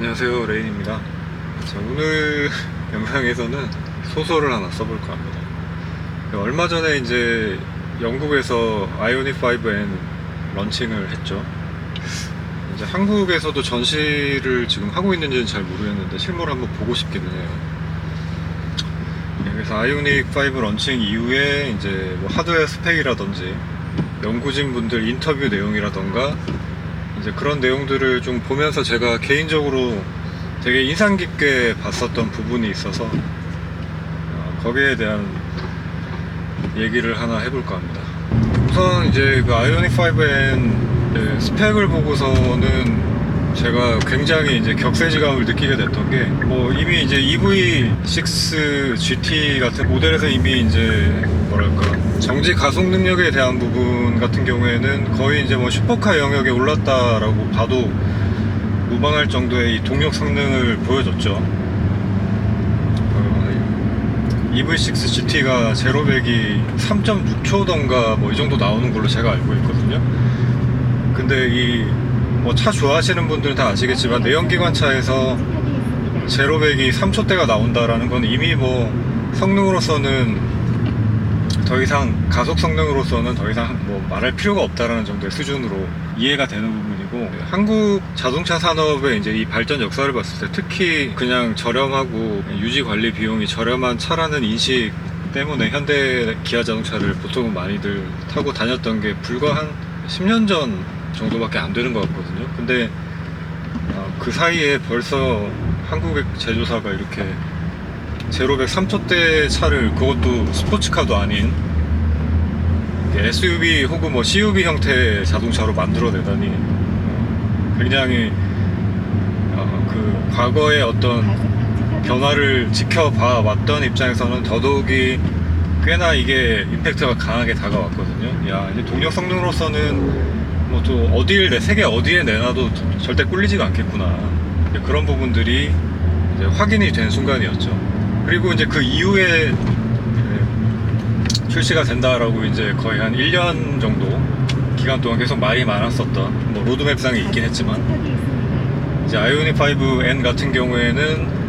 안녕하세요, 레인입니다. 자, 오늘 영상에서는 소설을 하나 써볼까 합니다. 얼마 전에 이제 영국에서 아이오닉 5N 런칭을 했죠. 이제 한국에서도 전시를 지금 하고 있는지는 잘 모르겠는데 실물을 한번 보고 싶기는 해요. 그래서 아이오닉 5 런칭 이후에 이제 뭐 하드웨어 스펙이라든지 연구진 분들 인터뷰 내용이라던가 이제 그런 내용들을 좀 보면서 제가 개인적으로 되게 인상 깊게 봤었던 부분이 있어서 거기에 대한 얘기를 하나 해볼까 합니다. 우선 이제 그 아이오닉 5N 스펙을 보고서는 제가 굉장히 이제 격세지감을 느끼게 됐던 게, 뭐 이미 이제 EV6 GT 같은 모델에서 이미 이제 뭐랄까 정지 가속 능력에 대한 부분 같은 경우에는 거의 이제 뭐 슈퍼카 영역에 올랐다라고 봐도 무방할 정도의 이 동력 성능을 보여줬죠. EV6 GT가 제로백이 3.6초던가 뭐 이 정도 나오는 걸로 제가 알고 있거든요. 근데 이 뭐 차 좋아하시는 분들은 다 아시겠지만 내연기관차에서 제로백이 3초대가 나온다라는 건 이미 뭐 성능으로서는 더 이상 가속 성능으로서는 더 이상 뭐 말할 필요가 없다라는 정도의 수준으로 이해가 되는 부분이고, 한국 자동차 산업의 이제 이 발전 역사를 봤을 때 특히 그냥 저렴하고 유지 관리 비용이 저렴한 차라는 인식 때문에 현대 기아 자동차를 보통은 많이들 타고 다녔던 게 불과 한 10년 전 정도밖에 안 되는 것 같거든요. 근데 그 사이에 벌써 한국의 제조사가 이렇게 제로백 3초대 차를, 그것도 스포츠카도 아닌 SUV 혹은 뭐 CUV 형태의 자동차로 만들어내다니 굉장히 그 과거의 어떤 변화를 지켜봐 왔던 입장에서는 더더욱이 꽤나 이게 임팩트가 강하게 다가왔거든요. 야, 이제 동력 성능으로서는 뭐 또 세계 어디에 내놔도 절대 꿀리지가 않겠구나, 그런 부분들이 이제 확인이 된 순간이었죠. 그리고 이제 그 이후에 출시가 된다라고 이제 거의 한 1년 정도 기간 동안 계속 말이 많았었던, 뭐 로드맵상에 있긴 했지만, 이제 아이오닉 5N 같은 경우에는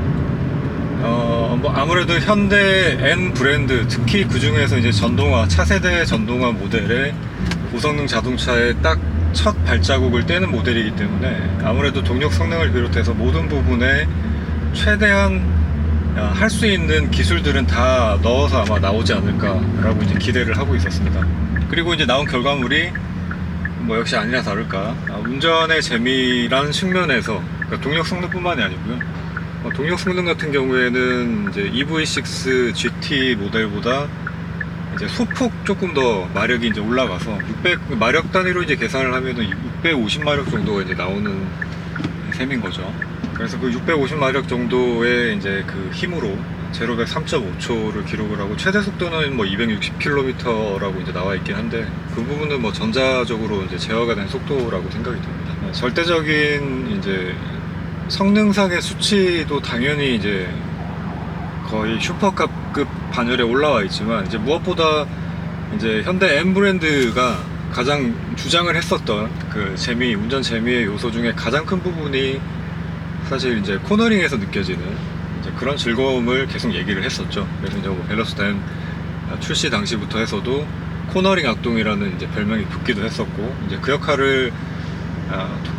뭐 아무래도 현대 N 브랜드, 특히 그 중에서 이제 전동화, 차세대 전동화 모델의 고성능 자동차에 딱 첫 발자국을 떼는 모델이기 때문에 아무래도 동력 성능을 비롯해서 모든 부분에 최대한 할 수 있는 기술들은 다 넣어서 아마 나오지 않을까라고 이제 기대를 하고 있었습니다. 그리고 이제 나온 결과물이 뭐 역시 아니나 다를까 운전의 재미라는 측면에서, 그러니까 동력 성능뿐만이 아니고요. 동력 성능 같은 경우에는 이제 EV6 GT 모델보다 이제 소폭 조금 더 마력이 이제 올라가서 600 마력 단위로 이제 계산을 하면은 650마력 정도가 이제 나오는 셈인 거죠. 그래서 그 650마력 정도의 이제 그 힘으로 제로백 3.5초를 기록을 하고, 최대 속도는 뭐 260km라고 이제 나와 있긴 한데, 그 부분은 뭐 전자적으로 이제 제어가 된 속도라고 생각이 듭니다. 절대적인 이제 성능상의 수치도 당연히 이제 거의 슈퍼카급 반열에 올라와 있지만, 이제 무엇보다 이제 현대 M 브랜드가 가장 주장을 했었던 그 운전 재미의 요소 중에 가장 큰 부분이 사실 이제 코너링에서 느껴지는 이제 그런 즐거움을 계속 얘기를 했었죠. 그래서 이제 뭐 벨로스타임 출시 당시부터 해서도 코너링 악동이라는 이제 별명이 붙기도 했었고, 이제 그 역할을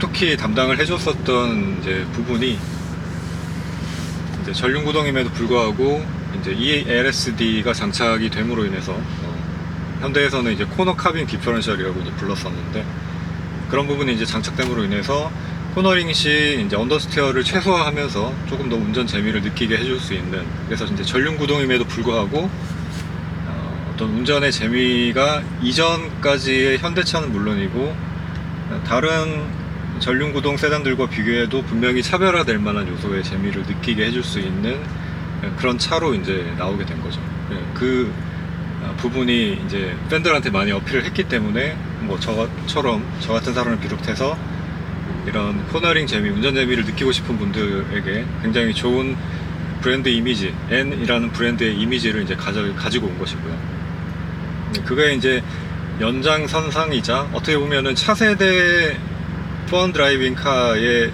톡톡히 담당을 해줬었던 이제 부분이 이제 전륜 구동임에도 불구하고 이제 ELSD가 장착이 됨으로 인해서 현대에서는 이제 코너 카빈 디퍼런셜이라고 이제 불렀었는데, 그런 부분이 이제 장착됨으로 인해서 코너링 시 이제 언더스티어를 최소화하면서 조금 더 운전 재미를 느끼게 해줄 수 있는, 그래서 이제 전륜 구동임에도 불구하고 어떤 운전의 재미가 이전까지의 현대차는 물론이고 다른 전륜 구동 세단들과 비교해도 분명히 차별화될 만한 요소의 재미를 느끼게 해줄 수 있는 그런 차로 이제 나오게 된 거죠. 그 부분이 이제 팬들한테 많이 어필을 했기 때문에, 뭐 저처럼 저 같은 사람을 비롯해서 이런 코너링 재미, 운전 재미를 느끼고 싶은 분들에게 굉장히 좋은 브랜드 이미지, N이라는 브랜드의 이미지를 이제 가지고 온 것이고요. 그게 이제 연장선상이자 어떻게 보면은 차세대 펀 드라이빙 카의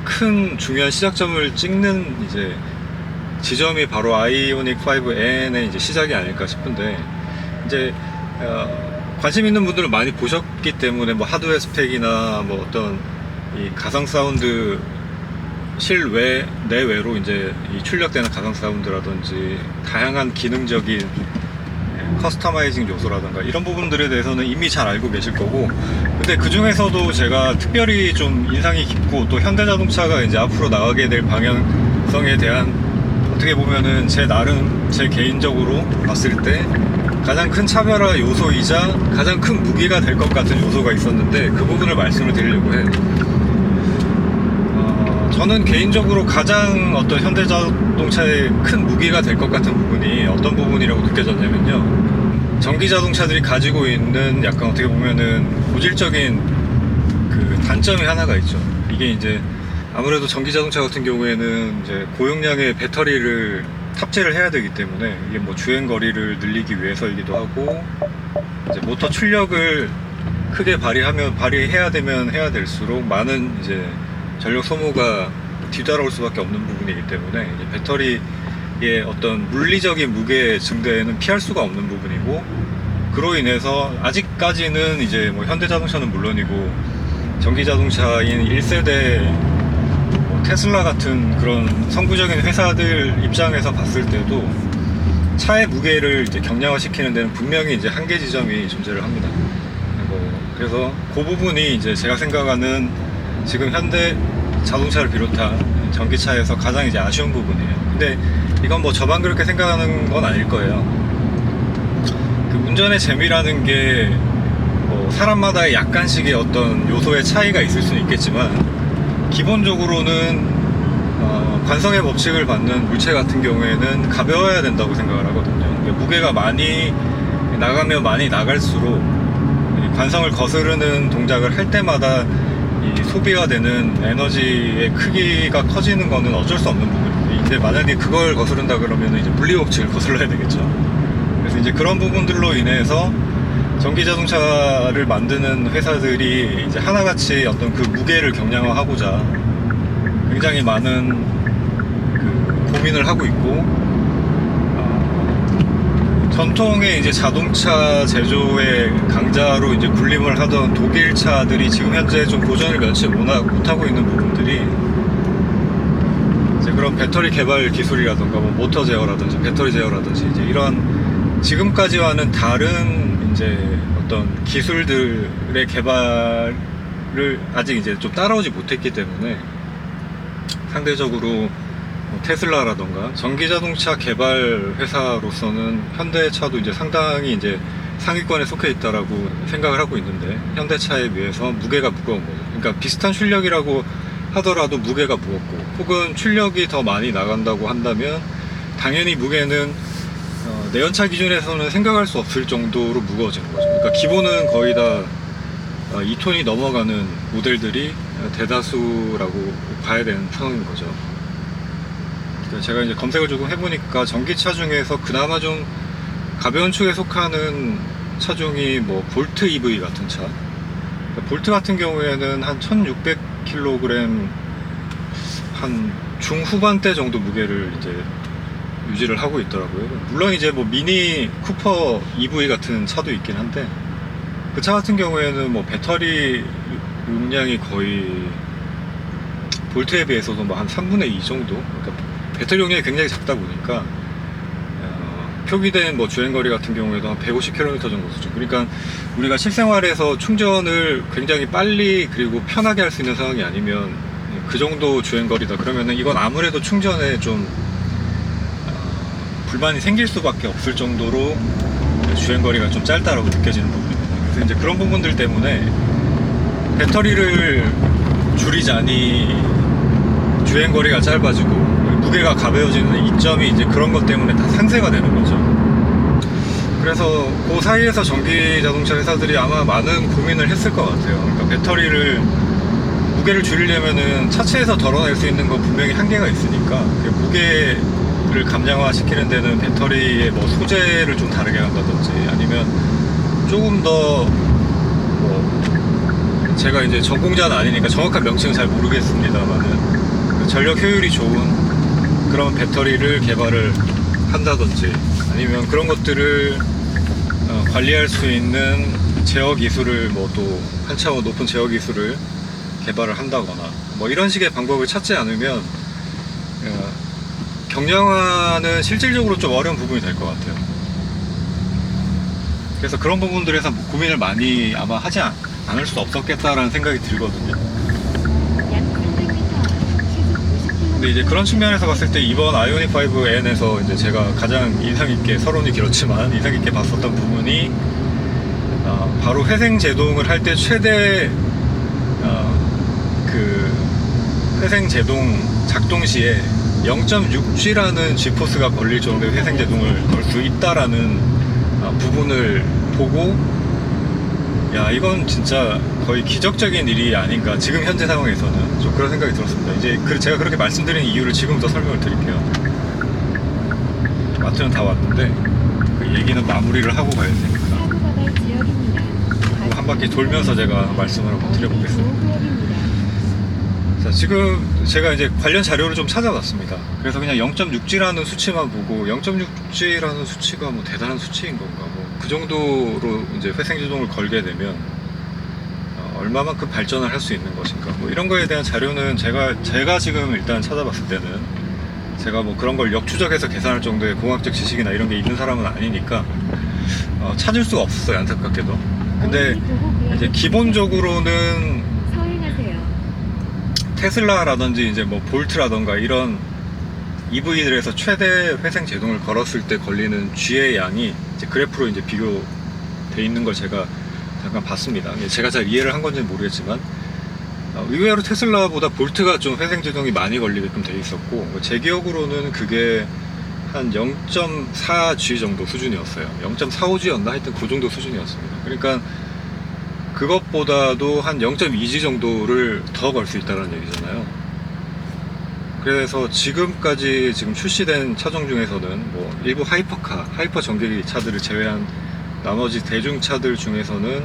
큰 중요한 시작점을 찍는 이제 지점이 바로 아이오닉 5N의 이제 시작이 아닐까 싶은데, 이제 관심 있는 분들은 많이 보셨기 때문에 뭐 하드웨어 스펙이나 뭐 어떤 이 가상 사운드 실외 내외로 이제 이 출력되는 가상 사운드라든지 다양한 기능적인 커스터마이징 요소라든가 이런 부분들에 대해서는 이미 잘 알고 계실 거고, 근데 그 중에서도 제가 특별히 좀 인상이 깊고 또 현대자동차가 이제 앞으로 나가게 될 방향성에 대한 어떻게 보면은 제 나름 제 개인적으로 봤을 때 가장 큰 차별화 요소이자 가장 큰 무기가 될 것 같은 요소가 있었는데, 그 부분을 말씀을 드리려고 해요. 저는 개인적으로 가장 어떤 현대자동차의 큰 무기가 될 것 같은 부분이 어떤 부분이라고 느껴졌냐면요, 전기자동차들이 가지고 있는 약간 어떻게 보면은 고질적인 그 단점이 하나가 있죠. 이게 이제 아무래도 전기자동차 같은 경우에는 이제 고용량의 배터리를 탑재를 해야 되기 때문에 이게 뭐 주행거리를 늘리기 위해서이기도 하고, 이제 모터 출력을 크게 발휘해야 되면 해야 될수록 많은 이제 전력 소모가 뒤따라올 수밖에 없는 부분이기 때문에 이제 배터리의 어떤 물리적인 무게 증대는 피할 수가 없는 부분이고, 그로 인해서 아직까지는 이제 뭐 현대자동차는 물론이고 전기자동차인 1세대 뭐 테슬라 같은 그런 선구적인 회사들 입장에서 봤을 때도 차의 무게를 이제 경량화시키는 데는 분명히 이제 한계 지점이 존재를 합니다. 그래서 그 부분이 이제 제가 생각하는 지금 현대 자동차를 비롯한 전기차에서 가장 이제 아쉬운 부분이에요. 근데 이건 뭐 저만 그렇게 생각하는 건 아닐 거예요. 그 운전의 재미라는 게 뭐 사람마다 약간씩의 어떤 요소의 차이가 있을 수는 있겠지만, 기본적으로는 관성의 법칙을 받는 물체 같은 경우에는 가벼워야 된다고 생각을 하거든요. 무게가 많이 나가면 많이 나갈수록 관성을 거스르는 동작을 할 때마다 이 소비가 되는 에너지의 크기가 커지는 거는 어쩔 수 없는 부분인데, 이제 만약에 그걸 거스른다 그러면 이제 물리법칙을 거슬러야 되겠죠. 그래서 이제 그런 부분들로 인해서 전기자동차를 만드는 회사들이 이제 하나같이 어떤 그 무게를 경량화하고자 굉장히 많은 그 고민을 하고 있고, 전통의 이제 자동차 제조의 강자로 이제 군림을 하던 독일 차들이 지금 현재 좀 도전을 면치 못하고 있는 부분들이 이제 그런 배터리 개발 기술이라든가 뭐 모터 제어라든지 배터리 제어라든지 이제 이런 지금까지와는 다른 이제 어떤 기술들의 개발을 아직 이제 좀 따라오지 못했기 때문에 상대적으로 테슬라라던가 전기자동차 개발 회사로서는 현대차도 이제 상당히 이제 상위권에 속해 있다라고 생각을 하고 있는데, 현대차에 비해서 무게가 무거운 거죠. 그러니까 비슷한 출력이라고 하더라도 무게가 무겁고, 혹은 출력이 더 많이 나간다고 한다면 당연히 무게는 내연차 기준에서는 생각할 수 없을 정도로 무거워지는 거죠. 그러니까 기본은 거의 다 2톤이 넘어가는 모델들이 대다수라고 봐야 되는 상황인 거죠. 제가 이제 검색을 조금 해보니까 전기차 중에서 그나마 좀 가벼운 축에 속하는 차종이 뭐 볼트 EV 같은 차, 그러니까 볼트 같은 경우에는 한 1600kg 한 중후반대 정도 무게를 이제 유지를 하고 있더라고요. 물론 이제 뭐 미니 쿠퍼 EV 같은 차도 있긴 한데, 그 차 같은 경우에는 뭐 배터리 용량이 거의 볼트에 비해서도 뭐 한 3분의 2 정도, 그러니까 배터리 용량이 굉장히 작다 보니까 표기된 뭐 주행거리 같은 경우에도 한 150km 정도 수준. 그러니까 우리가 실생활에서 충전을 굉장히 빨리 그리고 편하게 할 수 있는 상황이 아니면 그 정도 주행거리다 그러면은 이건 아무래도 충전에 좀 불만이 생길 수밖에 없을 정도로 주행거리가 좀 짧다라고 느껴지는 부분입니다. 그래서 이제 그런 부분들 때문에 배터리를 줄이자니 주행거리가 짧아지고 무게가 가벼워지는 이점이 이제 그런 것 때문에 다 상쇄가 되는 거죠. 그래서 그 사이에서 전기자동차 회사들이 아마 많은 고민을 했을 것 같아요. 그러니까 배터리를 무게를 줄이려면은 차체에서 덜어낼 수 있는 건 분명히 한계가 있으니까 무게를 감량화시키는 데는 배터리의 뭐 소재를 좀 다르게 한다든지, 아니면 조금 더 뭐 제가 이제 전공자는 아니니까 정확한 명칭은 잘 모르겠습니다만은 전력 효율이 좋은 그런 배터리를 개발을 한다든지 아니면 그런 것들을 관리할 수 있는 제어 기술을 뭐 또 한 차원 높은 제어 기술을 개발을 한다거나 뭐 이런 식의 방법을 찾지 않으면 경량화는 실질적으로 좀 어려운 부분이 될 것 같아요. 그래서 그런 부분들에서 뭐 고민을 많이 아마 하지 않을 수 없었겠다라는 생각이 들거든요. 근데 이제 그런 측면에서 봤을 때 이번 아이오닉 5N에서 이제 제가 가장 인상 깊게, 서론이 길었지만 인상 깊게 봤었던 부분이 바로 회생 제동을 할 때 최대 그 회생 제동 작동 시에 0.6G라는 G포스가 걸릴 정도의 회생 제동을 걸 수 있다라는 부분을 보고, 야, 이건 진짜 거의 기적적인 일이 아닌가, 지금 현재 상황에서는 좀 그런 생각이 들었습니다. 이제 제가 그렇게 말씀드리는 이유를 지금부터 설명을 드릴게요. 마트는 다 왔는데 그 얘기는 마무리를 하고 가야 되니까 한 바퀴 돌면서 제가 말씀을 한번 드려보겠습니다. 자, 지금 제가 이제 관련 자료를 좀 찾아봤습니다. 그래서 그냥 0.6G라는 수치만 보고 0.6G라는 수치가 뭐 대단한 수치인 건가, 뭐 그 정도로 이제 회생제동을 걸게 되면 얼마만큼 발전을 할 수 있는 것인가, 뭐 이런 거에 대한 자료는 제가 지금 일단 찾아봤을 때는, 제가 뭐 그런 걸 역추적해서 계산할 정도의 공학적 지식이나 이런 게 있는 사람은 아니니까 찾을 수가 없었어요, 안타깝게도. 근데 이제 기본적으로는 테슬라라든지 이제 뭐 볼트라던가 이런 EV들에서 최대 회생 제동을 걸었을 때 걸리는 G의 양이 이제 그래프로 이제 비교돼 있는 걸 제가 잠깐 봤습니다. 제가 잘 이해를 한 건지는 모르겠지만 의외로 테슬라보다 볼트가 좀 회생 제동이 많이 걸리게끔 돼 있었고, 제 기억으로는 그게 한 0.4G 정도 수준이었어요. 0.45G였나? 하여튼 그 정도 수준이었습니다. 그러니까 그것보다도 한 0.2G 정도를 더 걸 수 있다는 얘기잖아요. 그래서 지금까지 지금 출시된 차종 중에서는 뭐 일부 하이퍼 전기기 차들을 제외한 나머지 대중차들 중에서는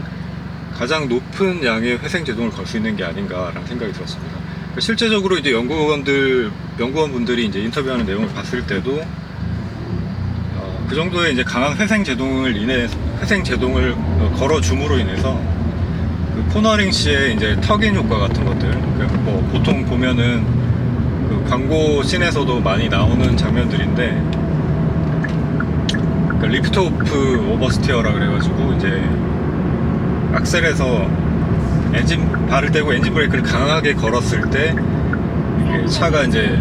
가장 높은 양의 회생 제동을 걸 수 있는 게 아닌가라는 생각이 들었습니다. 실제적으로 이제 연구원분들이 이제 인터뷰하는 내용을 봤을 때도 그 정도의 이제 강한 회생 제동을 걸어줌으로 인해서 그 코너링 시에 이제 턱인 효과 같은 것들, 뭐 보통 보면은 그 광고 씬에서도 많이 나오는 장면들인데, 그러니까 리프트 오프 오버스티어라 그래가지고 이제 악셀에서 발을 떼고 엔진 브레이크를 강하게 걸었을 때 차가 이제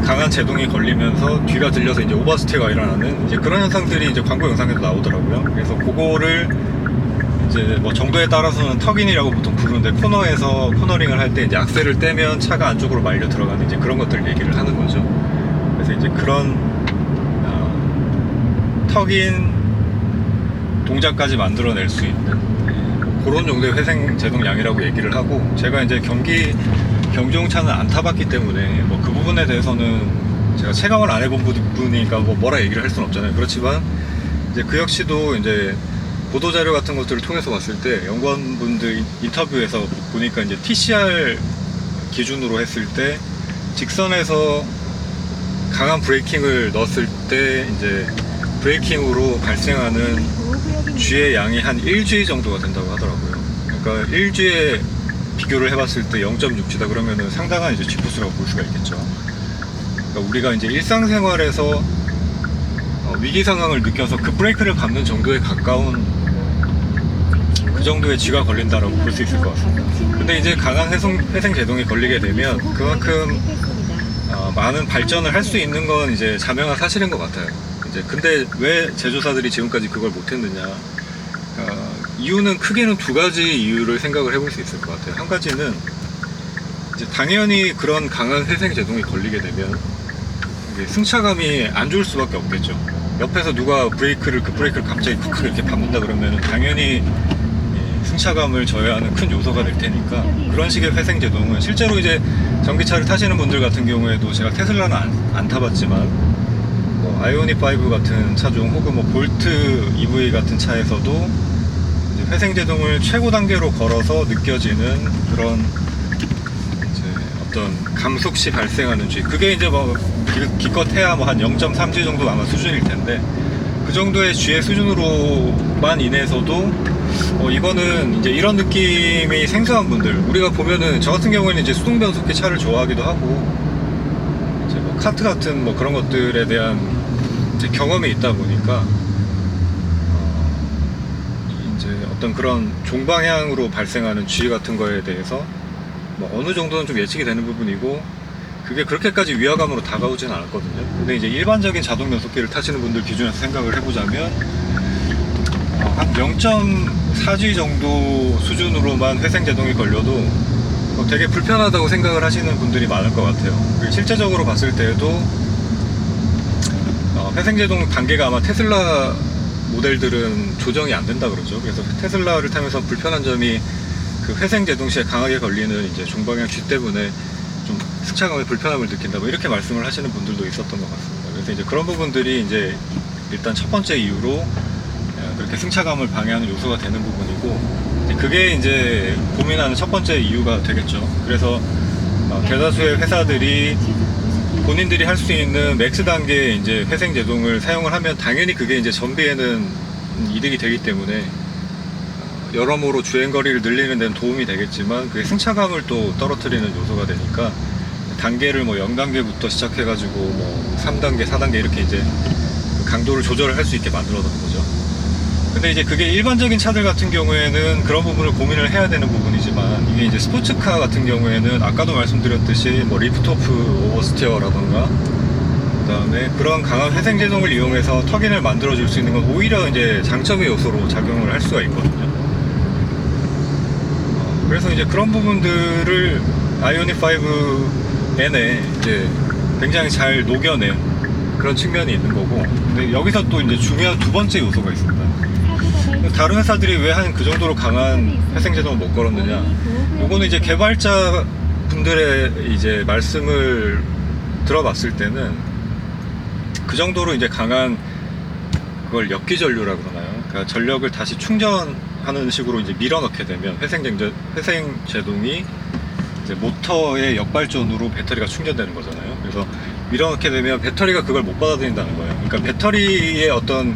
강한 제동이 걸리면서 뒤가 들려서 이제 오버스티어가 일어나는 이제 그런 현상들이 이제 광고 영상에도 나오더라고요. 그래서 그거를 이제 뭐 정도에 따라서는 턱인이라고 보통 부르는데, 코너링을 할 때 이제 악셀을 떼면 차가 안쪽으로 말려 들어가는 이제 그런 것들 얘기를 하는 거죠. 그래서 이제 그런 턱인 동작까지 만들어낼 수 있는 그런 정도의 회생 제동량이라고 얘기를 하고, 제가 이제 경주용차는 안 타봤기 때문에 뭐 그 부분에 대해서는 제가 체감을 안 해본 부분이니까 뭐라 얘기를 할 수는 없잖아요. 그렇지만 이제 그 역시도 이제 보도자료 같은 것들을 통해서 봤을 때 연구원분들 인터뷰에서 보니까 이제 TCR 기준으로 했을 때 직선에서 강한 브레이킹을 넣었을 때 이제 브레이킹으로 발생하는 G의 양이 한 1G 정도가 된다고 하더라고요. 그러니까 1G에 비교를 해봤을 때 0.6G다 그러면은 상당한 이제 G포스라고 볼 수가 있겠죠. 그러니까 우리가 이제 일상생활에서 위기 상황을 느껴서 그 브레이크를 밟는 정도에 가까운 그 정도의 G가 걸린다라고 볼 수 있을 것 같습니다. 근데 이제 강한 회생 제동이 걸리게 되면 그만큼 많은 발전을 할 수 있는 건 이제 자명한 사실인 것 같아요. 이제 근데 왜 제조사들이 지금까지 그걸 못했느냐? 이유는 크게는 두 가지 이유를 생각을 해볼 수 있을 것 같아요. 한 가지는 이제 당연히 그런 강한 회생 제동이 걸리게 되면 이게 승차감이 안 좋을 수밖에 없겠죠. 옆에서 누가 그 브레이크를 갑자기 쿡 이렇게 밟는다 그러면 당연히 승차감을 저해하는 큰 요소가 될 테니까, 그런 식의 회생 제동은 실제로 이제 전기차를 타시는 분들 같은 경우에도, 제가 테슬라는 안 타봤지만 뭐 아이오닉 5 같은 차종 혹은 뭐 볼트 EV 같은 차에서도 이제 회생제동을 최고 단계로 걸어서 느껴지는 그런 이제 어떤 감속시 발생하는 G, 그게 이제 뭐 기껏해야 뭐 한 0.3G 정도 아마 수준일 텐데, 그 정도의 G의 수준으로만 인해서도 이거는 이제 이런 느낌이 생소한 분들, 우리가 보면은 저 같은 경우에는 이제 수동 변속기 차를 좋아하기도 하고 이제 뭐 카트 같은 뭐 그런 것들에 대한 이제 경험이 있다 보니까 이제 어떤 그런 종방향으로 발생하는 G 같은 거에 대해서 뭐 어느 정도는 좀 예측이 되는 부분이고, 그게 그렇게까지 위화감으로 다가오진 않았거든요. 근데 이제 일반적인 자동 변속기를 타시는 분들 기준에서 생각을 해보자면 한 0.4G 정도 수준으로만 회생제동이 걸려도 되게 불편하다고 생각을 하시는 분들이 많을 것 같아요. 실제적으로 봤을 때에도 회생제동 단계가 아마 테슬라 모델들은 조정이 안 된다 그러죠. 그래서 테슬라를 타면서 불편한 점이 그 회생제동 시에 강하게 걸리는 이제 종방향 G 때문에 좀 승차감에 불편함을 느낀다, 뭐 이렇게 말씀을 하시는 분들도 있었던 것 같습니다. 그래서 이제 그런 부분들이 이제 일단 첫 번째 이유로 그렇게 승차감을 방해하는 요소가 되는 부분이고, 그게 이제 고민하는 첫 번째 이유가 되겠죠. 그래서 대다수의 회사들이 본인들이 할 수 있는 맥스 단계의 이제 회생제동을 사용을 하면 당연히 그게 이제 전비에는 이득이 되기 때문에 여러모로 주행거리를 늘리는 데는 도움이 되겠지만, 그게 승차감을 또 떨어뜨리는 요소가 되니까 단계를 뭐 0단계부터 시작해가지고 뭐 3단계, 4단계 이렇게 이제 강도를 조절을 할 수 있게 만들어 놓은 거죠. 근데 이제 그게 일반적인 차들 같은 경우에는 그런 부분을 고민을 해야 되는 부분이지만, 이게 이제 스포츠카 같은 경우에는 아까도 말씀드렸듯이 뭐 리프트오프 오버스티어라던가 그 다음에 그런 강한 회생제동을 이용해서 터빈을 만들어 줄 수 있는 건 오히려 이제 장점의 요소로 작용을 할 수가 있거든요. 그래서 이제 그런 부분들을 아이오닉 5N에 이제 굉장히 잘 녹여낸 그런 측면이 있는 거고, 근데 여기서 또 이제 중요한 두 번째 요소가 있습니다. 다른 회사들이 왜 한 그 정도로 강한 회생제동을 못 걸었느냐, 요거는 이제 개발자 분들의 이제 말씀을 들어봤을 때는 그 정도로 이제 강한 그걸 역기전류라고 그러나요? 그러니까 전력을 다시 충전하는 식으로 이제 밀어넣게 되면 회생제동이 이제 모터의 역발전으로 배터리가 충전되는 거잖아요. 그래서 밀어넣게 되면 배터리가 그걸 못 받아들인다는 거예요. 그러니까 배터리의 어떤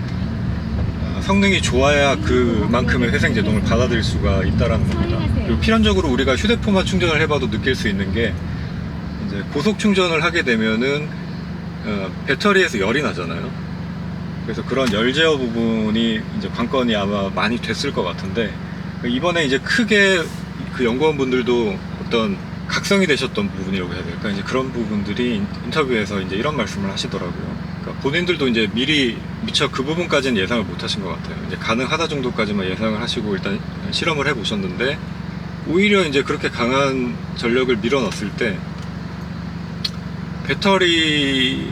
성능이 좋아야 그만큼의 회생제동을 받아들일 수가 있다라는 겁니다. 그리고 필연적으로 우리가 휴대폰만 충전을 해봐도 느낄 수 있는 게, 이제 고속 충전을 하게 되면은 배터리에서 열이 나잖아요. 그래서 그런 열 제어 부분이 이제 관건이 아마 많이 됐을 것 같은데, 이번에 이제 크게 그 연구원분들도 어떤 각성이 되셨던 부분이라고 해야 될까, 이제 그런 부분들이 인터뷰에서 이제 이런 말씀을 하시더라고요. 그러니까 본인들도 이제 미리 미처 그 부분까지는 예상을 못 하신 것 같아요. 이제 가능하다 정도까지만 예상을 하시고 일단 실험을 해 보셨는데, 오히려 이제 그렇게 강한 전력을 밀어 넣었을 때 배터리가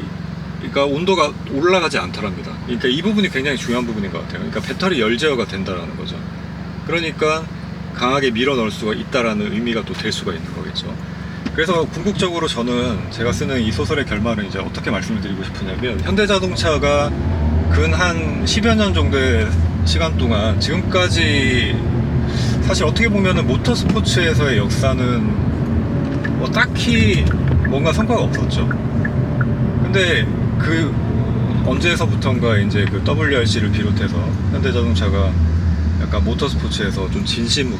온도가 올라가지 않더랍니다. 그러니까 이 부분이 굉장히 중요한 부분인 것 같아요. 그러니까 배터리 열 제어가 된다라는 거죠. 그러니까 강하게 밀어 넣을 수가 있다라는 의미가 또 될 수가 있는 거겠죠. 그래서 궁극적으로 저는 제가 쓰는 이 소설의 결말은 이제 어떻게 말씀을 드리고 싶으냐면, 현대자동차가 근 한 10여 년 정도의 시간 동안 지금까지 사실 어떻게 보면은 모터스포츠에서의 역사는 뭐 딱히 뭔가 성과가 없었죠. 근데 그 언제서부턴가 이제 그 WRC를 비롯해서 현대자동차가 약간 모터스포츠에서 좀 진심으로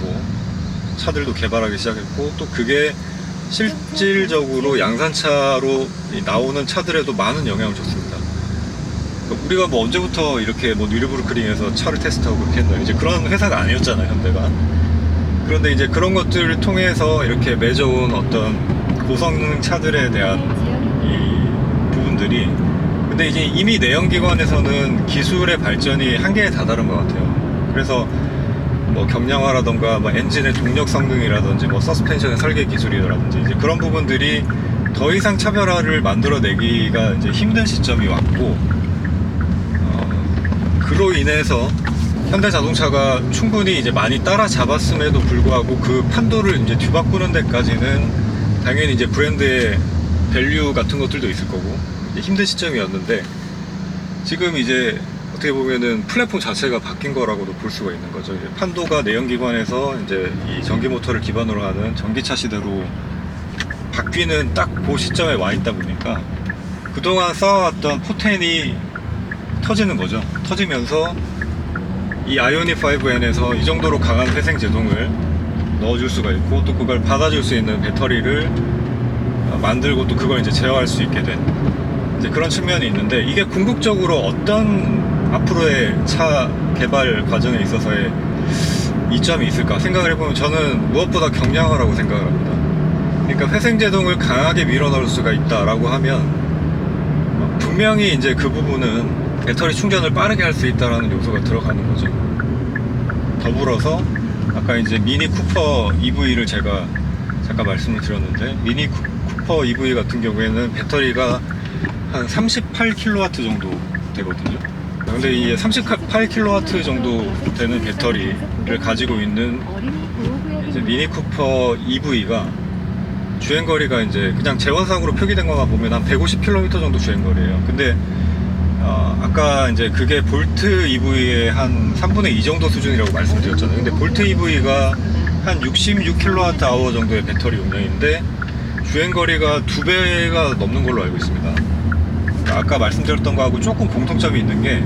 차들도 개발하기 시작했고, 또 그게 실질적으로 양산차로 나오는 차들에도 많은 영향을 줬습니다. 그러니까 우리가 뭐 언제부터 이렇게 뭐 뉴르부르크링에서 차를 테스트하고 그렇게 했나요? 이제 그런 회사가 아니었잖아요, 현대가. 그런데 이제 그런 것들을 통해서 이렇게 맺어온 어떤 고성능 차들에 대한 이 부분들이, 근데 이제 이미 내연기관에서는 기술의 발전이 한계에 다다른 것 같아요. 그래서 뭐 경량화라던가 뭐 엔진의 동력 성능이라든지 뭐 서스펜션의 설계 기술이라든지 이제 그런 부분들이 더 이상 차별화를 만들어내기가 이제 힘든 시점이 왔고, 그로 인해서 현대자동차가 충분히 이제 많이 따라잡았음에도 불구하고 그 판도를 이제 뒤바꾸는 데까지는 당연히 이제 브랜드의 밸류 같은 것들도 있을 거고 이제 힘든 시점이었는데, 지금 이제 어떻게 보면은 플랫폼 자체가 바뀐 거라고도 볼 수가 있는 거죠. 이제 판도가 내연기관에서 이제 이 전기 모터를 기반으로 하는 전기차 시대로 바뀌는 딱 그 시점에 와 있다 보니까 그동안 쌓아왔던 포텐이 터지는 거죠. 터지면서 이 아이오닉 5N에서 이 정도로 강한 회생 제동을 넣어줄 수가 있고 또 그걸 받아줄 수 있는 배터리를 만들고 또 그걸 이제 제어할 수 있게 된 이제 그런 측면이 있는데, 이게 궁극적으로 어떤 앞으로의 차 개발 과정에 있어서의 이점이 있을까 생각을 해보면 저는 무엇보다 경량화라고 생각을 합니다. 그러니까 회생 제동을 강하게 밀어넣을 수가 있다라고 하면 분명히 이제 그 부분은 배터리 충전을 빠르게 할 수 있다라는 요소가 들어가는 거죠. 더불어서 아까 이제 미니 쿠퍼 EV를 제가 잠깐 말씀을 드렸는데, 미니 쿠퍼 EV 같은 경우에는 배터리가 한 38kW 정도 되거든요. 근데 이 38kW 정도 되는 배터리를 가지고 있는 이제 미니 쿠퍼 EV가 주행거리가 이제 그냥 재원상으로 표기된 것만 보면 한 150km 정도 주행거리예요. 근데 아까 이제 그게 볼트 EV의 한 3분의 2 정도 수준이라고 말씀드렸잖아요. 근데 볼트 EV가 한 66kWh 정도의 배터리 용량인데 주행거리가 2배가 넘는 걸로 알고 있습니다. 아까 말씀드렸던 거하고 조금 공통점이 있는 게,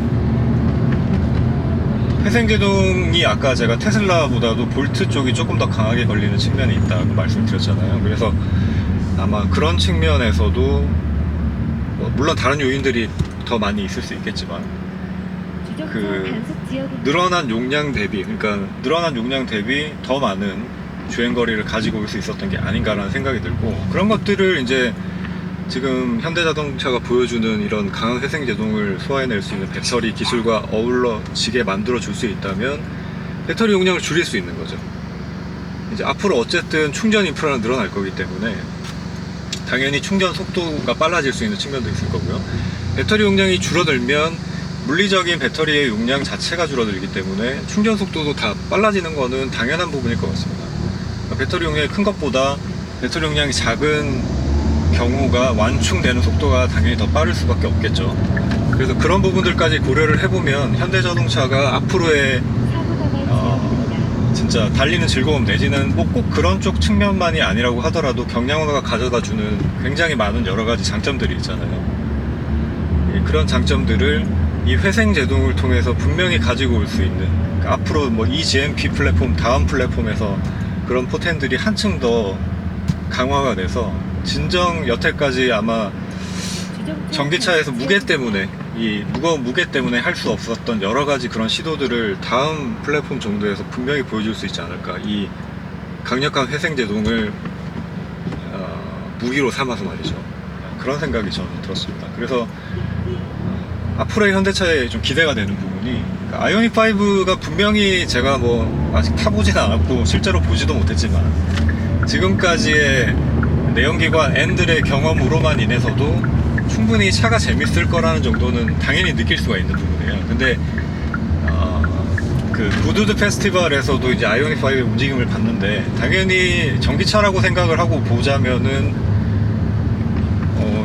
회생제동이 아까 제가 테슬라보다도 볼트 쪽이 조금 더 강하게 걸리는 측면이 있다고 말씀드렸잖아요. 그래서 아마 그런 측면에서도 물론 다른 요인들이 더 많이 있을 수 있겠지만 그 늘어난 용량 대비, 그러니까 늘어난 용량 대비 더 많은 주행거리를 가지고 올 수 있었던 게 아닌가라는 생각이 들고, 그런 것들을 이제 지금 현대자동차가 보여주는 이런 강한 회생제동을 소화해낼 수 있는 배터리 기술과 어우러지게 만들어 줄 수 있다면 배터리 용량을 줄일 수 있는 거죠. 이제 앞으로 어쨌든 충전 인프라는 늘어날 거기 때문에 당연히 충전 속도가 빨라질 수 있는 측면도 있을 거고요. 배터리 용량이 줄어들면 물리적인 배터리의 용량 자체가 줄어들기 때문에 충전 속도도 다 빨라지는 거는 당연한 부분일 것 같습니다. 배터리 용량이 큰 것보다 배터리 용량이 작은 경우가 완충되는 속도가 당연히 더 빠를 수밖에 없겠죠. 그래서 그런 부분들까지 고려를 해보면 현대자동차가 앞으로의 진짜 달리는 즐거움 내지는 뭐 꼭 그런 쪽 측면만이 아니라고 하더라도 경량화가 가져다주는 굉장히 많은 여러가지 장점들이 있잖아요. 그런 장점들을 이 회생제동을 통해서 분명히 가지고 올 수 있는, 그러니까 앞으로 뭐 eGMP 플랫폼 다음 플랫폼에서 그런 포텐들이 한층 더 강화가 돼서 진정 여태까지 아마 전기차에서 무게 때문에, 이 무거운 무게 때문에 할 수 없었던 여러 가지 그런 시도들을 다음 플랫폼 정도에서 분명히 보여줄 수 있지 않을까. 이 강력한 회생제동을 무기로 삼아서 말이죠. 그런 생각이 저는 들었습니다. 그래서 앞으로의 현대차에 좀 기대가 되는 부분이, 그러니까 아이오닉 5가 분명히 제가 뭐 아직 타보진 않았고 실제로 보지도 못했지만 지금까지의 내연기관 N들의 경험으로만 인해서도 충분히 차가 재밌을 거라는 정도는 당연히 느낄 수가 있는 부분이에요. 근데 그 부두드 페스티벌에서도 이제 아이오닉 5의 움직임을 봤는데 당연히 전기차라고 생각을 하고 보자면은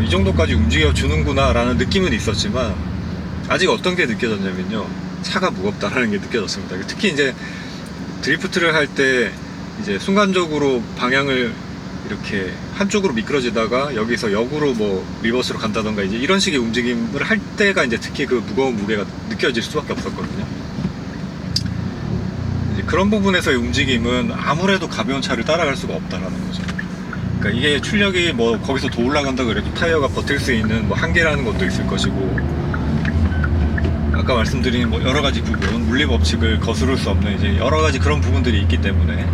이 정도까지 움직여 주는구나 라는 느낌은 있었지만 아직 어떤 게 느껴졌냐면요, 차가 무겁다라는 게 느껴졌습니다. 특히 이제 드리프트를 할 때 이제 순간적으로 방향을 이렇게 한쪽으로 미끄러지다가 여기서 역으로 뭐 리버스로 간다던가 이제 이런 식의 움직임을 할 때가 이제 특히 그 무거운 무게가 느껴질 수밖에 없었거든요. 이제 그런 부분에서의 움직임은 아무래도 가벼운 차를 따라갈 수가 없다라는 거죠. 그러니까 이게 출력이 뭐 거기서 더 올라간다 그래도 타이어가 버틸 수 있는 뭐 한계라는 것도 있을 것이고, 아까 말씀드린 뭐 여러 가지 부분, 물리 법칙을 거스를 수 없는 이제 여러 가지 그런 부분들이 있기 때문에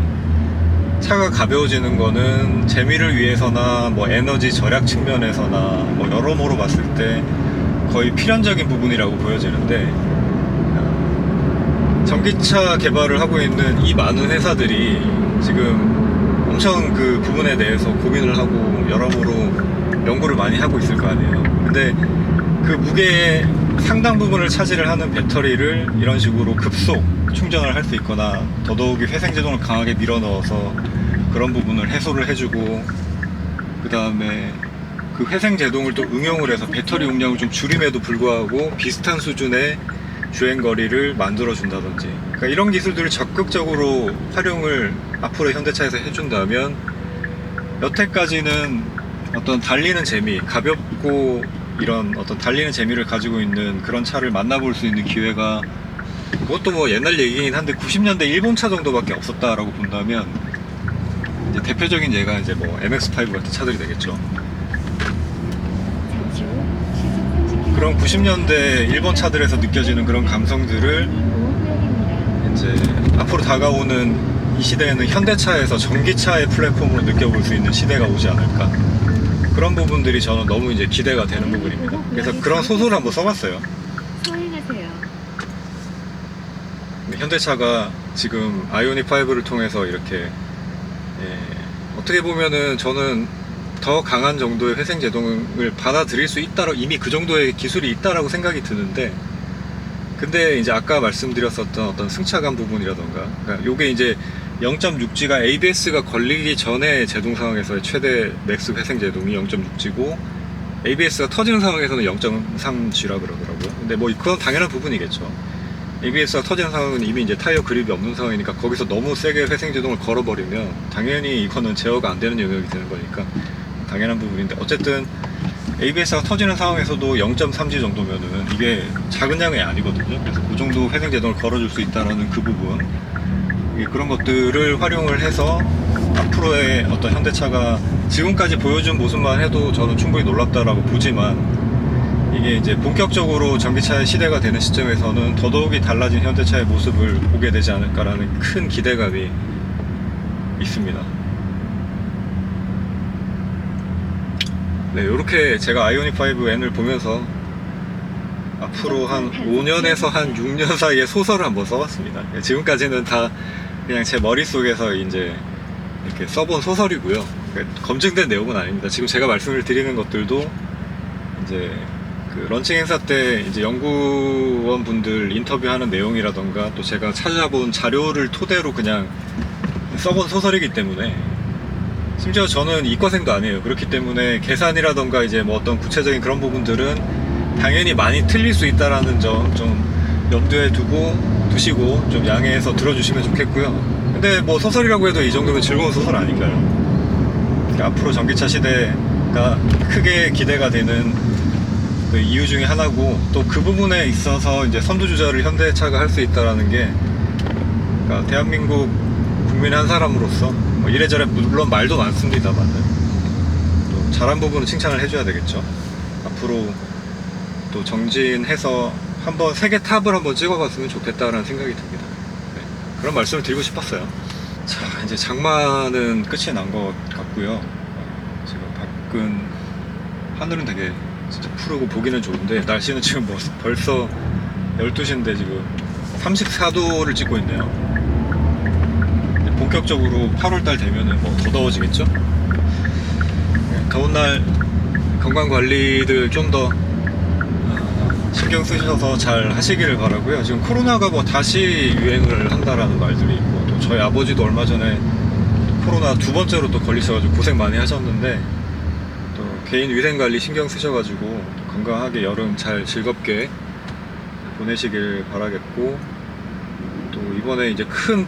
차가 가벼워지는 거는 재미를 위해서나 뭐 에너지 절약 측면에서나 뭐 여러모로 봤을 때 거의 필연적인 부분이라고 보여지는데, 전기차 개발을 하고 있는 이 많은 회사들이 지금 엄청 그 부분에 대해서 고민을 하고 여러모로 연구를 많이 하고 있을 거 아니에요. 근데 그 무게의 상당 부분을 차지를 하는 배터리를 이런 식으로 급속 충전을 할 수 있거나 더더욱이 회생제동을 강하게 밀어넣어서 그런 부분을 해소를 해주고, 그 다음에 그 회생제동을 또 응용을 해서 배터리 용량을 좀 줄임에도 불구하고 비슷한 수준의 주행거리를 만들어준다든지, 그러니까 이런 기술들을 적극적으로 활용을 앞으로 현대차에서 해준다면 여태까지는 어떤 달리는 재미, 가볍고 이런 어떤 달리는 재미를 가지고 있는 그런 차를 만나볼 수 있는 기회가, 그것도 뭐 옛날 얘기긴 한데 90년대 일본차 정도밖에 없었다라고 본다면, 이제 대표적인 예가 이제 뭐 MX-5 같은 차들이 되겠죠. 그런 90년대 일본 차들에서 느껴지는 그런 감성들을 이제 앞으로 다가오는 이 시대에는 현대차에서 전기차의 플랫폼으로 느껴볼 수 있는 시대가 오지 않을까, 그런 부분들이 저는 너무 이제 기대가 되는 부분입니다. 그래서 그런 소설을 한번 써봤어요. 서행하세요. 현대차가 지금 아이오닉5를 통해서 이렇게 어떻게 보면은 저는 더 강한 정도의 회생제동을 받아들일 수 있다라고, 이미 그 정도의 기술이 있다라고 생각이 드는데, 근데 이제 아까 말씀드렸었던 어떤 승차감 부분이라던가, 그러니까 요게 이제 0.6G가 ABS가 걸리기 전에 제동 상황에서의 최대 맥스 회생제동이 0.6G고 ABS가 터지는 상황에서는 0.3G라 그러더라고요. 근데 뭐 그건 당연한 부분이겠죠. ABS가 터지는 상황은 이미 이제 타이어 그립이 없는 상황이니까 거기서 너무 세게 회생제동을 걸어버리면 당연히 이거는 제어가 안 되는 영역이 되는 거니까 당연한 부분인데, 어쨌든 ABS가 터지는 상황에서도 0.3G 정도면은 이게 작은 양이 아니거든요. 그래서 그 정도 회생제동을 걸어줄 수 있다는 그 부분, 그런 것들을 활용을 해서 앞으로의 어떤 현대차가 지금까지 보여준 모습만 해도 저는 충분히 놀랍다라고 보지만, 이게 이제 본격적으로 전기차의 시대가 되는 시점에서는 더더욱이 달라진 현대차의 모습을 보게 되지 않을까라는 큰 기대감이 있습니다. 네, 이렇게 제가 아이오닉5N을 보면서 앞으로 한 5년에서 한 6년 사이에 소설을 한번 써봤습니다. 지금까지는 다 그냥 제 머릿속에서 이제 이렇게 써본 소설이고요. 검증된 내용은 아닙니다. 지금 제가 말씀을 드리는 것들도 이제 그 런칭 행사 때 이제 연구원 분들 인터뷰하는 내용이라던가, 또 제가 찾아본 자료를 토대로 그냥 써본 소설이기 때문에, 심지어 저는 이과생도 아니에요. 그렇기 때문에 계산이라던가 이제 뭐 어떤 구체적인 그런 부분들은 당연히 많이 틀릴 수 있다라는 점 좀 염두에 두시고 좀 양해해서 들어주시면 좋겠고요. 근데 뭐 소설이라고 해도 이 정도면 즐거운 소설 아닌가요? 그러니까 앞으로 전기차 시대가 크게 기대가 되는 그 이유 중에 하나고, 또 그 부분에 있어서 이제 선두주자를 현대차가 할 수 있다라는 게, 그러니까 대한민국 국민 한 사람으로서 뭐 이래저래 물론 말도 많습니다만 또 잘한 부분은 칭찬을 해줘야 되겠죠. 앞으로 또 정진해서 한번 세계 탑을 한번 찍어봤으면 좋겠다라는 생각이 듭니다. 네, 그런 말씀을 드리고 싶었어요. 자, 이제 장마는 끝이 난 것 같고요. 지금 밖은 하늘은 되게 진짜 푸르고 보기는 좋은데, 날씨는 지금 뭐 벌써 12시인데 지금 34도를 찍고 있네요. 본격적으로 8월달 되면은 뭐 더 더워지겠죠? 더운 날 건강관리들 좀 더 신경 쓰셔서 잘 하시기를 바라고요. 지금 코로나가 뭐 다시 유행을 한다라는 말들이 있고, 또 저희 아버지도 얼마 전에 코로나 2번째로 또 걸리셔가지고 고생 많이 하셨는데, 또 개인 위생관리 신경 쓰셔가지고 건강하게 여름 잘 즐겁게 보내시길 바라겠고, 또 이번에 이제 큰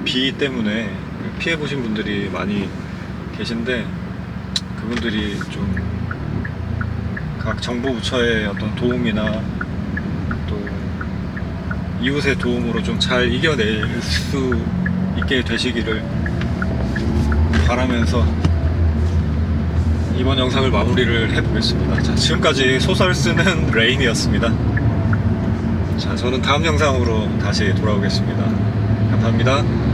비 때문에 피해보신 분들이 많이 계신데, 그분들이 좀 각 정부 부처의 어떤 도움이나 또 이웃의 도움으로 좀 잘 이겨낼 수 있게 되시기를 바라면서 이번 영상을 마무리를 해보겠습니다. 자, 지금까지 소설 쓰는 레인이었습니다. 자, 저는 다음 영상으로 다시 돌아오겠습니다. 감사합니다.